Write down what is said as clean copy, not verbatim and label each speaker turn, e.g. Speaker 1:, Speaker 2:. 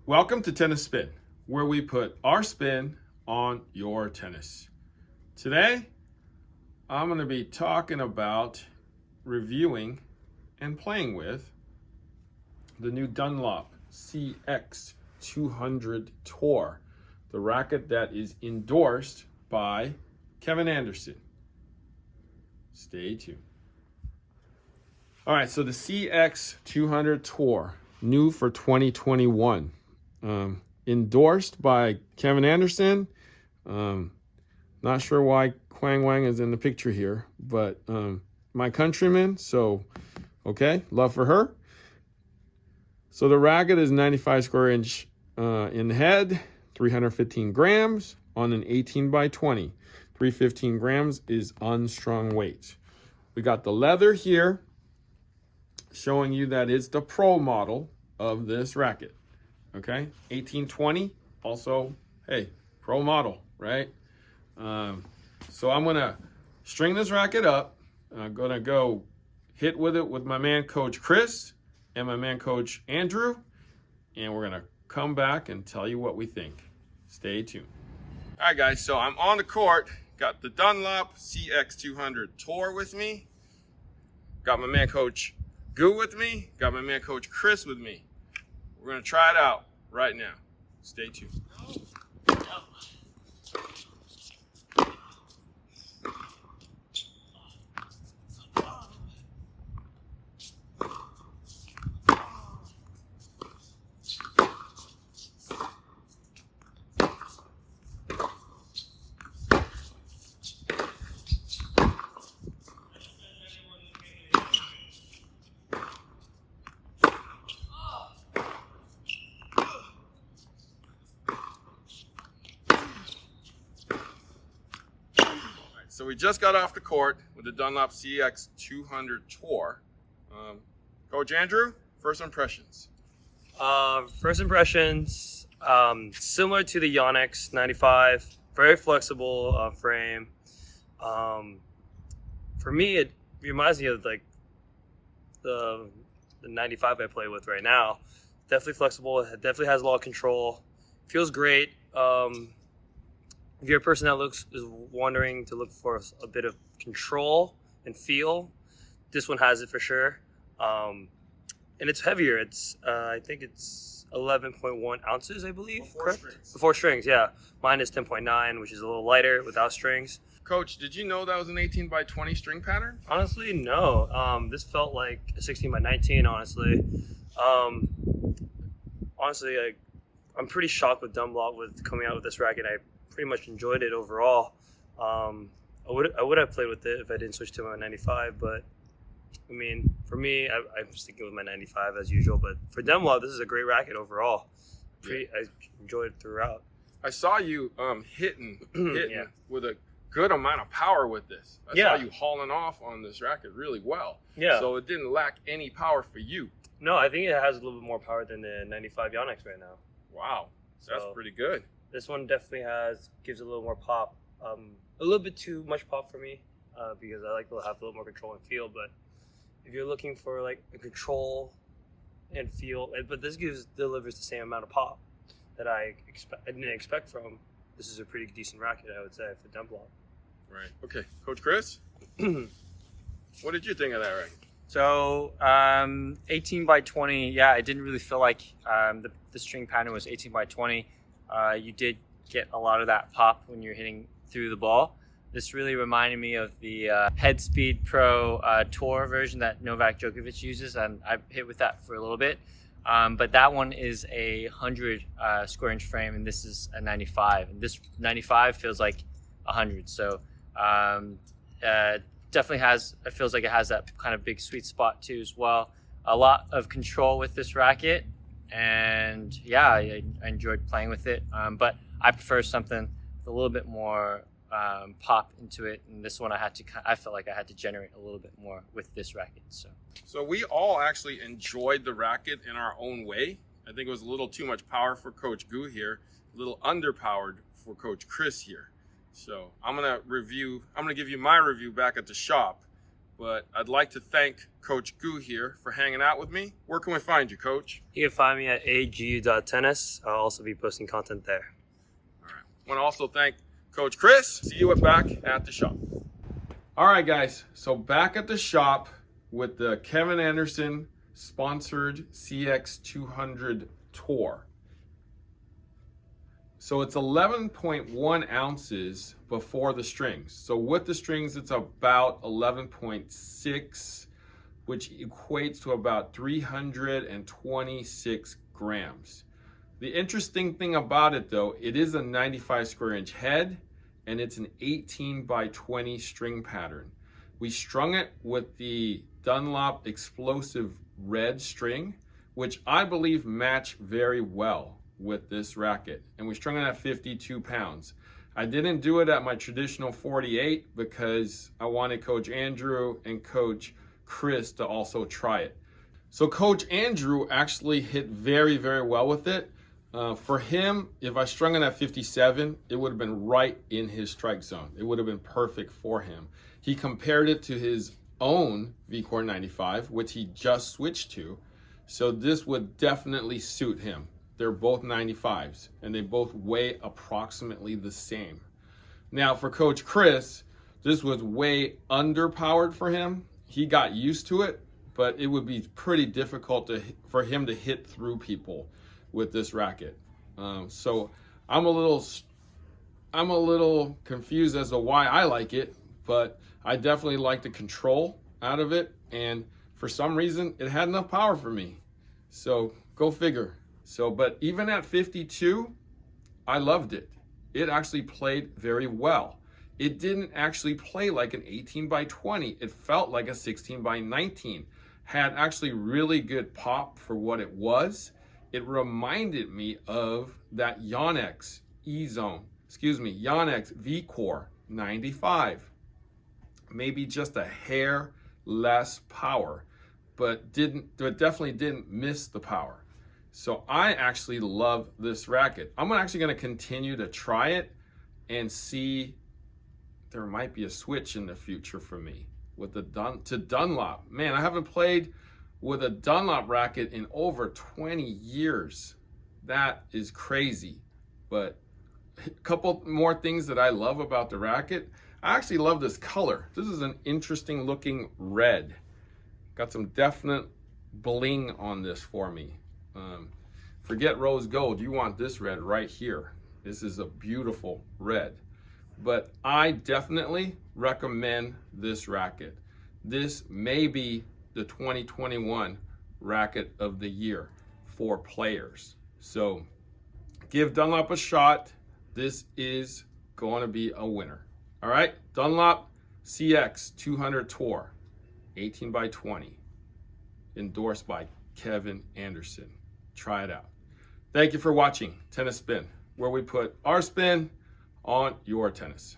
Speaker 1: Welcome to Tennis Spin, where we put our spin on your tennis. Today, I'm going to be talking about reviewing and playing with the new Dunlop Cx 200 Tour, the racket that is endorsed by Kevin Anderson. Stay tuned. All right, so the Cx 200 Tour, new for 2021. Endorsed by Kevin Anderson. Not sure why Quang Wang is in the picture here, but my countryman, so okay, love for her. So the racket is 95 square inch in the head, 315 grams on an 18 by 20. 315 grams is unstrung weight. We got the leather here showing you that it's the pro model of this racket. Okay, 1820, also, hey, pro model, right? So I'm gonna string this racket up. I'm gonna go hit with it with my man Coach Chris and my man Coach Andrew, and we're gonna come back and tell you what we think. Stay tuned. All right, guys, so I'm on the court, got the Dunlop Cx 200 Tour with me, got my man Coach Goo with me, got my man Coach Chris with me. We're gonna try it out right now. Stay tuned. So we just got off the court with the Dunlop Cx 200 Tour. Coach Andrew, first impressions.
Speaker 2: First impressions, similar to the Yonex 95, very flexible frame. For me, it reminds me of like the 95 I play with right now. Definitely flexible. It definitely has a lot of control. Feels great. If you're a person that is wondering to look for a bit of control and feel, this one has it for sure. And it's heavier. It's I think it's 11.1 ounces, I believe. Correct?
Speaker 1: Strings.
Speaker 2: Before strings, yeah. Mine is 10.9, which is a little lighter without strings.
Speaker 1: Coach, did you know that was an 18 by 20 string pattern?
Speaker 2: Honestly, no. This felt like a 16 by 19, honestly. I'm pretty shocked with Dunlop with coming out with this racket. I pretty much enjoyed it overall. I would have played with it if I didn't switch to my 95, but I mean, for me, I'm sticking with my 95 as usual. But for Dunlop, this is a great racket overall. I enjoyed it throughout.
Speaker 1: I saw you hitting
Speaker 2: Yeah.
Speaker 1: with a good amount of power with this. I
Speaker 2: Yeah.
Speaker 1: saw you hauling off on this racket really well.
Speaker 2: Yeah.
Speaker 1: So it didn't lack any power for you.
Speaker 2: No, I think it has a little bit more power than the 95 Yonex right now.
Speaker 1: Wow, that's
Speaker 2: So-
Speaker 1: pretty good.
Speaker 2: This one definitely gives a little more pop. A little bit too much pop for me because I like to have a little more control and feel. But if you're looking for like a control and feel, but this delivers the same amount of pop that I didn't expect from. This is a pretty decent racket, I would say, for Dunlop.
Speaker 1: Right. Okay, Coach Chris, what did you think of that racket?
Speaker 3: So 18 by 20, yeah, I didn't really feel like the string pattern was 18 by 20. You did get a lot of that pop when you're hitting through the ball. This really reminded me of the Headspeed Pro Tour version that Novak Djokovic uses, and I hit with that for a little bit. But that one is a 100 square inch frame, and this is a 95. And this 95 feels like 100. So definitely it feels like it has that kind of big sweet spot too as well. A lot of control with this racket. And yeah, I enjoyed playing with it, but I prefer something with a little bit more pop into it. And this one, I felt like I had to generate a little bit more with this racket.
Speaker 1: So we all actually enjoyed the racket in our own way. I think it was a little too much power for Coach Goo here, a little underpowered for Coach Chris here. So I'm gonna give you my review back at the shop. But I'd like to thank Coach Gu here for hanging out with me. Where can we find you, Coach?
Speaker 2: You can find me at ag.tennis. I'll also be posting content there.
Speaker 1: All right. I want to also thank Coach Chris. See you back at the shop. All right, guys. So back at the shop with the Kevin Anderson sponsored CX 200 tour. So it's 11.1 ounces before the strings. So with the strings, it's about 11.6, which equates to about 326 grams. The interesting thing about it though, it is a 95 square inch head and it's an 18 by 20 string pattern. We strung it with the Dunlop explosive red string, which I believe match very well with this racket, and we strung it at 52 pounds. I didn't do it at my traditional 48 because I wanted Coach Andrew and Coach Chris to also try it. So Coach Andrew actually hit very, very well with it. For him, if I strung it at 57, it would have been right in his strike zone. It would have been perfect for him. He compared it to his own VCore 95, which he just switched to. So this would definitely suit him. They're both 95s and they both weigh approximately the same. Now for Coach Chris, this was way underpowered for him. He got used to it, but it would be pretty difficult for him to hit through people with this racket. So I'm a little confused as to why I like it, but I definitely like the control out of it. And for some reason, it had enough power for me. So go figure. So, but even at 52, I loved it. It actually played very well. It didn't actually play like an 18 by 20. It felt like a 16 by 19. Had actually really good pop for what it was. It reminded me of that Yonex Yonex VCore 95. Maybe just a hair less power, but definitely didn't miss the power. So I actually love this racket. I'm actually going to continue to try it and see. There might be a switch in the future for me with the Dunlop. Man, I haven't played with a Dunlop racket in over 20 years. That is crazy. But a couple more things that I love about the racket. I actually love this color. This is an interesting looking red. Got some definite bling on this for me. Forget rose gold. You want this red right here. This is a beautiful red. But I definitely recommend this racket. This may be the 2021 racket of the year for players. So give Dunlop a shot. This is going to be a winner. All right, Dunlop Cx 200 Tour, 18 by 20, endorsed by Kevin Anderson. Try it out. Thank you for watching Tennis Spin, where we put our spin on your tennis.